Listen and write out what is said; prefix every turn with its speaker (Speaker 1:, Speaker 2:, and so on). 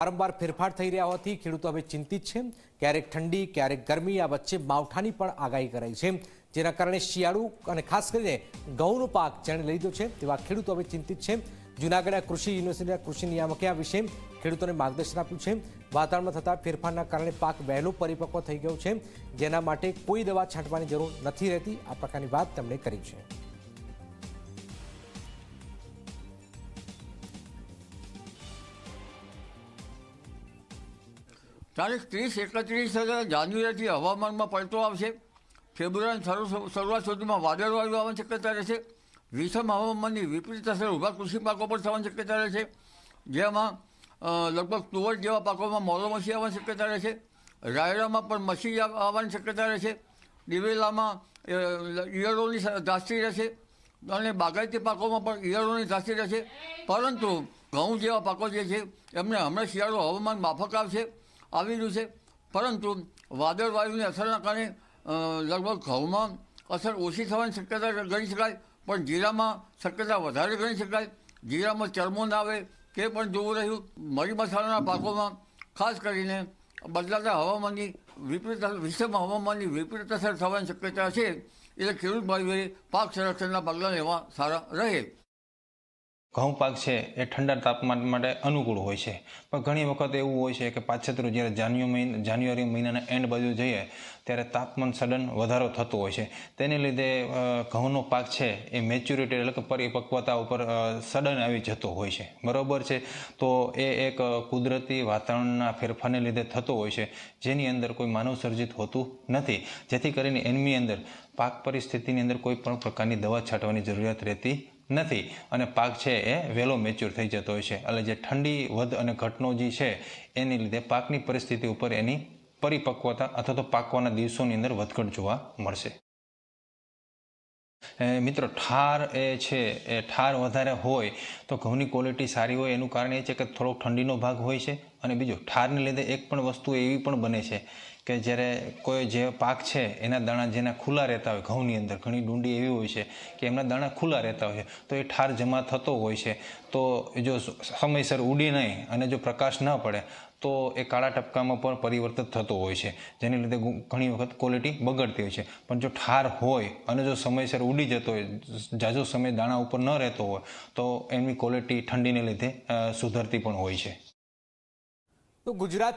Speaker 1: વારંવાર ફેરફાર થઈ રહ્યા હોવાથી ખેડૂતો હવે ચિંતિત છે। ક્યારેક ઠંડી ક્યારેક ગરમી, આ વચ્ચે માવઠાની પણ આગાહી કરાઈ છે, જેના કારણે શિયાળુ અને ખાસ કરીને ઘઉંનો પાક જેણે લીધો છે તેવા ખેડૂતો હવે ચિંતિત છે। જૂનાગઢ કૃષિ યુનિવર્સિટીના કૃષિ નિયામકે આ વિશે ખેડૂતોને માર્ગદર્શન આપ્યું છે। વાતાવરણમાં થતા ફેરફારના કારણે પાક વહેલો પરિપક્વ થઈ ગયો છે, જેના માટે કોઈ દવા છાંટવાની જરૂર નથી રહેતી, આ પ્રકારની વાત તેમણે કરી છે।
Speaker 2: 30-31 જાન્યુઆરીથી હવામાનમાં પલટો આવશે। ફેબ્રુઆરીની શરૂઆત સુધીમાં વાદળવાયુ આવવાની શક્યતા રહેશે। વિષમ હવામાનની વિપરીત અસર ઊભા કૃષિ પાકો પર થવાની શક્યતા રહેશે, જેમાં લગભગ તુવર જેવા પાકોમાં મોલો મસી આવવાની શક્યતા રહેશે। રાયડામાં પણ મસી આવવાની શક્યતા રહેશે। દિવેલામાં ઈયળોની ધાસ્તી રહેશે અને બાગાયતી પાકોમાં પણ ઈયળોની ધાસ્તી રહેશે। પરંતુ ઘઉં જેવા પાકો જે છે એમને હમણાં શિયાળુ હવામાન માફક આવી રહ્યું છે, પરંતુ વાદળવાયુની અસરના કારણે લગભગ ઘઉંમાં અસર ઓછી થવાની શક્યતા ગણી શકાય, પણ જીરામાં શક્યતા વધારે ગણી શકાય। જીરામાં ચરમો ના આવે તે પણ જોવું રહ્યું। મરી મસાલાના પાકોમાં ખાસ કરીને બદલાતા હવામાનની વિષમ હવામાનની વિપરીત અસર થવાની શક્યતા છે, એટલે ખેડૂત ભાઈઓએ પાક સંરક્ષણના પગલાં લેવા સારા રહે।
Speaker 3: ઘઉં પાક છે એ ઠંડા તાપમાન માટે અનુકૂળ હોય છે, પણ ઘણી વખત એવું હોય છે કે પાછતરું જ્યારે જાન્યુઆરી મહિનાના એન્ડ બાજુ જઈએ ત્યારે તાપમાન સડન વધારો થતો હોય છે। તેને લીધે ઘઉંનો પાક છે એ મેચ્યુરિટી એટલે કે પરિપક્વતા ઉપર સડન આવી જતો હોય છે, બરાબર છે। તો એ એક કુદરતી વાતાવરણના ફેરફારને લીધે થતો હોય છે, જેની અંદર કોઈ માનવ સર્જિત હોતું નથી, જેથી કરીને એની અંદર પાક પરિસ્થિતિની અંદર કોઈ પણ પ્રકારની દવા છાંટવાની જરૂરિયાત રહેતી નથી અને પાક છે એ વહેલો મેચ્યોર થઈ જતો હોય છે। એટલે જે ઠંડી વધ અને ઘટનો જે છે એની લીધે પાકની પરિસ્થિતિ ઉપર એની પરિપક્વતા અથવા તો પાકવાના દિવસોની અંદર વધઘટ જોવા મળશે। મિત્રો, ઠાર એ છે એ ઠાર વધારે હોય તો ઘઉંની ક્વોલિટી સારી હોય, એનું કારણ એ છે કે થોડોક ઠંડીનો ભાગ હોય છે। અને બીજું, ઠારને લીધે એક પણ વસ્તુ એવી પણ બને છે કે જ્યારે કોઈ જે પાક છે એના દાણા જેના ખુલ્લા રહેતા હોય, ઘઉંની અંદર ઘણી ડુંડી એવી હોય છે કે એમના દાણા ખુલ્લા રહેતા હોય છે, તો એ ઠાર જમા થતો હોય છે, તો જો સમયસર ઉડી નહીં અને જો પ્રકાશ ન પડે તો એ કાળા ટપકામાં પણ પરિવર્તિત થતો હોય છે, જેને લીધે ઘણી વખત ક્વોલિટી બગડતી હોય છે। પણ જો ઠાર હોય અને જો સમયસર ઉડી જતો હોય, ઝાઝો સમય દાણા ઉપર ન રહેતો હોય, તો એની ક્વોલિટી ઠંડીને લીધે સુધરતી પણ હોય છે।
Speaker 1: તો ગુજરાત